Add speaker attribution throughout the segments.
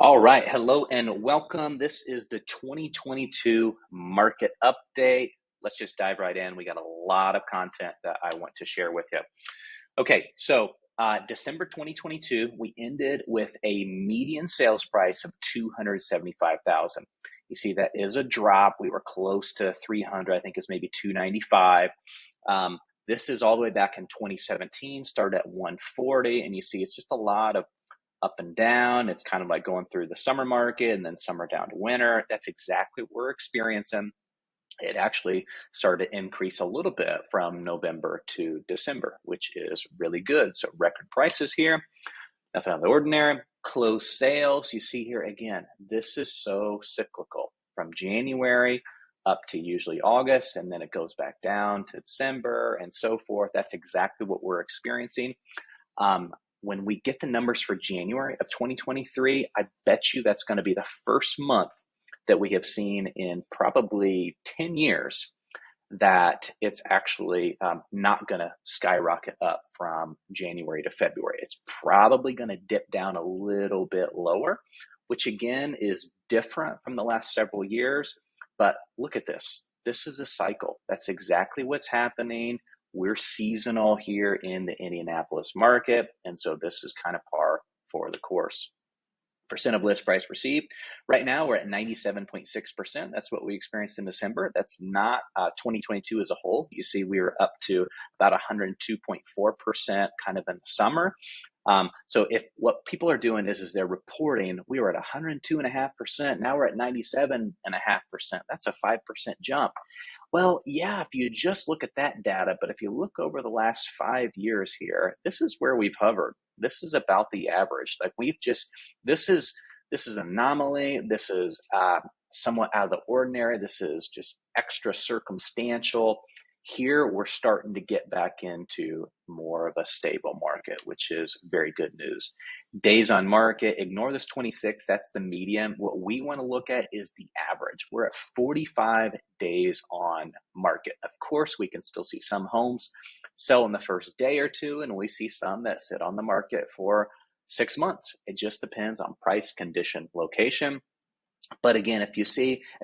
Speaker 1: All right. Hello and welcome. This is the 2022 market update. Let's just dive right in. We got a lot of content that I want to share with you. Okay. So December 2022, we ended with a median sales price of 275,000. You see, that is a drop. We were close to 300. I think it's maybe 295. This is all the way back in 2017, started at 140. And you see, it's just a lot of up and down. It's kind of like going through the summer market and then summer down to winter. That's exactly what we're experiencing. It actually started to increase a little bit from November to December, which is really good. So record prices here, nothing out of the ordinary. Closed sales, you see here again, this is so cyclical from January up to usually August, and then it goes back down to December and so forth. That's exactly what we're experiencing. When we get the numbers for January of 2023, I bet you that's going to be the first month that we have seen in probably 10 years that it's actually not going to skyrocket up from January to February. It's probably going to dip down a little bit lower, which again is different from the last several years. But look at this. This is a cycle. That's exactly what's happening. We're seasonal here in the Indianapolis market, and so this is kind of par for the course. Percent of list price received. Right now, we're at 97.6%. That's what we experienced in December. That's not 2022 as a whole. You see, we were up to about 102.4% kind of in the summer. So if what people are doing is they're reporting, we were at 102.5%. Now we're at 97.5%. That's a 5% jump. Well, yeah, if you just look at that data, but if you look over the last 5 years here, this is where we've hovered. This is about the average. Like this is an anomaly. This is somewhat out of the ordinary. This is just extra circumstantial. Here, we're starting to get back into more of a stable market, which is very good news. Days on market, ignore this 26, that's the median. What we want to look at is the average. We're at 45 days on market. Of course, we can still see some homes sell in the first day or two, and we see some that sit on the market for 6 months. It just depends on price, condition, location. But again, if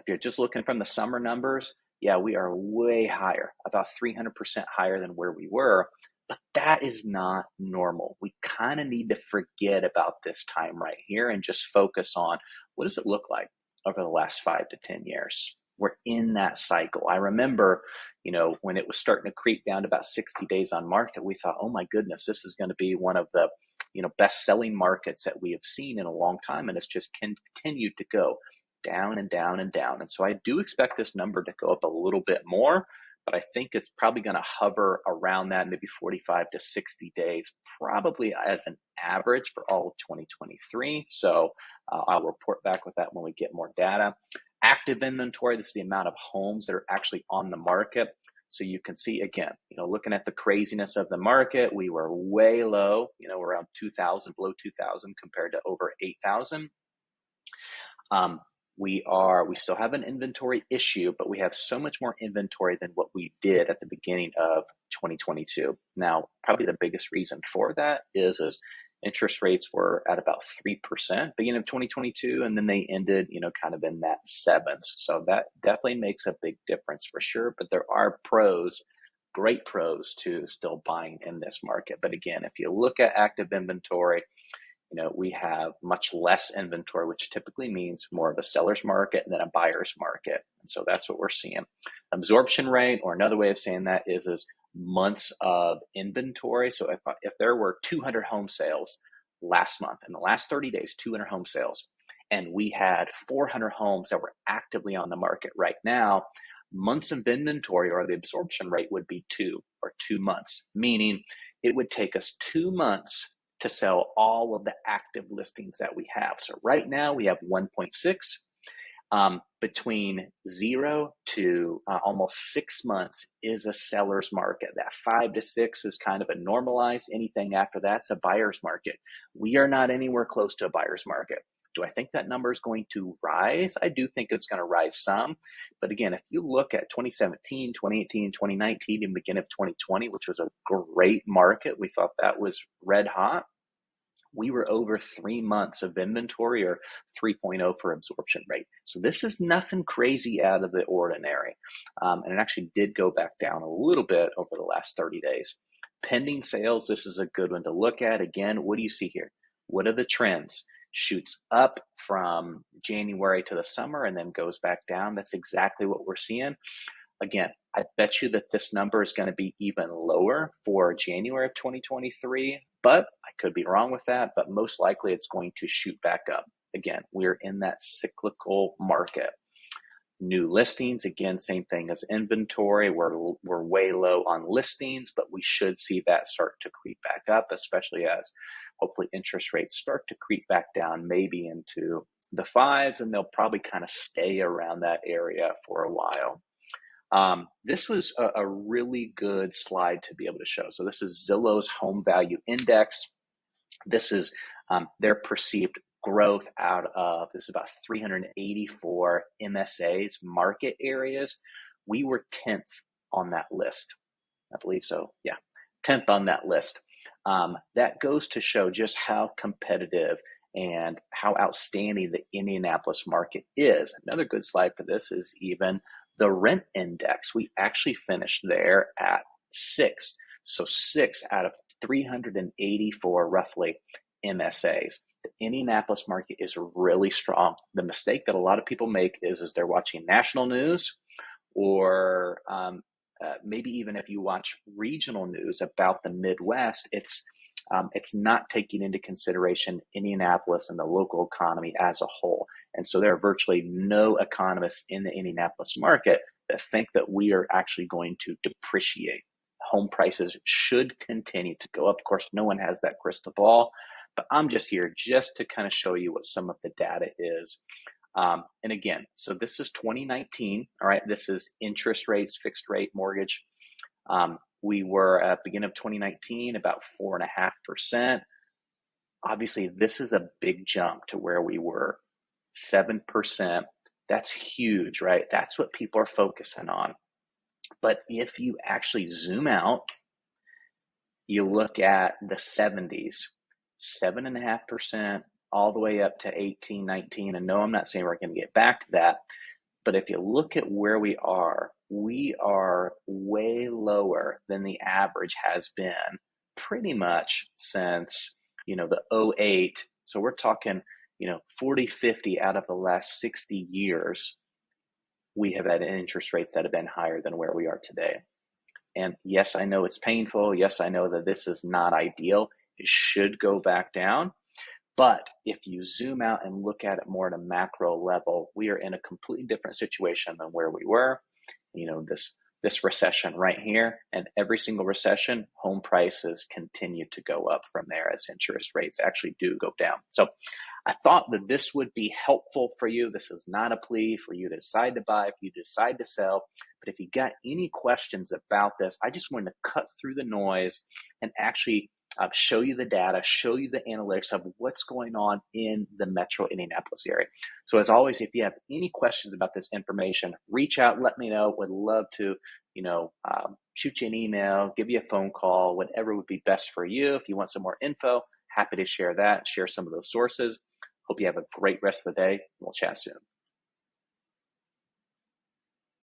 Speaker 1: you're just looking from the summer numbers, yeah, we are way higher, about 300% higher than where we were, but that is not normal. We kind of need to forget about this time right here and just focus on what does it look like over the last 5 to 10 years. We're in that cycle. I remember, when it was starting to creep down to about 60 days on market, we thought, oh my goodness, this is going to be one of the, best selling markets that we have seen in a long time. And it's just continued to go down and down and down. And so I do expect this number to go up a little bit more, but I think it's probably going to hover around that, maybe 45 to 60 days, probably as an average for all of 2023. So I'll report back with that when we get more data. Active inventory, this is the amount of homes that are actually on the market. So you can see again, looking at the craziness of the market, we were way low, around 2,000, below 2,000 compared to over 8,000. We still have an inventory issue, but we have so much more inventory than what we did at the beginning of 2022. Now, probably the biggest reason for that is interest rates were at about 3% beginning of 2022, and then they ended, kind of in that sevens. So that definitely makes a big difference for sure. But there are great pros to still buying in this market. But again, if you look at active inventory, we have much less inventory, which typically means more of a seller's market than a buyer's market. And so that's what we're seeing. Absorption rate, or another way of saying that is months of inventory. So if there were 200 home sales last month, in the last 30 days, 200 home sales, and we had 400 homes that were actively on the market right now, months of inventory, or the absorption rate, would be 2 months, meaning it would take us 2 months to sell all of the active listings that we have. So right now we have 1.6. Between 0 to almost 6 months is a seller's market. That 5 to 6 is kind of a normalized. Anything after that's a buyer's market. We are not anywhere close to a buyer's market. Do I think that number is going to rise? I do think it's going to rise some. But again, if you look at 2017, 2018, 2019, and beginning of 2020, which was a great market, we thought that was red hot. we were over 3 months of inventory, or 3.0 for absorption rate. So this is nothing crazy out of the ordinary. And it actually did go back down a little bit over the last 30 days. Pending sales, this is a good one to look at. Again, what do you see here? What are the trends? Shoots up from January to the summer and then goes back down. That's exactly what we're seeing. Again, I bet you that this number is going to be even lower for January of 2023, but I could be wrong with that, but most likely it's going to shoot back up. Again, we're in that cyclical market. New listings, again, same thing as inventory. We're way low on listings, but we should see that start to creep back up, especially as hopefully interest rates start to creep back down, maybe into the fives, and they'll probably kind of stay around that area for a while. This was a really good slide to be able to show. So this is Zillow's home value index. This is their perceived growth out of, this is about 384 MSAs, market areas. We were 10th on that list. I believe so. Yeah, 10th on that list. That goes to show just how competitive and how outstanding the Indianapolis market is. Another good slide for this is even the rent index. We actually finished there at 6. So 6 out of 384 roughly MSAs. The Indianapolis market is really strong. The mistake that a lot of people make is they're watching national news, or maybe even if you watch regional news about the Midwest, it's not taking into consideration Indianapolis and the local economy as a whole. And so there are virtually no economists in the Indianapolis market that think that we are actually going to depreciate. Home prices should continue to go up. Of course, no one has that crystal ball, but I'm just here just to kind of show you what some of the data is. And again, so this is 2019. All right, this is interest rates, fixed rate mortgage. We were at the beginning of 2019 about 4.5%. Obviously, this is a big jump to where we were 7%. That's huge, right? That's what people are focusing on. But if you actually zoom out, you look at the 70s, 7.5%, all the way up to 18, 19. And no, I'm not saying we're going to get back to that. But if you look at where we are way lower than the average has been pretty much since, the 08. So we're talking, 40, 50 out of the last 60 years, we have had interest rates that have been higher than where we are today. And yes, I know it's painful. Yes, I know that this is not ideal. It should go back down. But if you zoom out and look at it more at a macro level, we are in a completely different situation than where we were. This recession right here, and every single recession, home prices continue to go up from there as interest rates actually do go down. So I thought that this would be helpful for you. This is not a plea for you to decide to buy, if you decide to sell. But if you got any questions about this, I just wanted to cut through the noise and actually show you the data, show you the analytics of what's going on in the metro Indianapolis area. So as always, if you have any questions about this information, reach out, let me know. Would love to, shoot you an email, give you a phone call, whatever would be best for you. If you want some more info, happy to share that, share some of those sources. Hope you have a great rest of the day. We'll chat soon.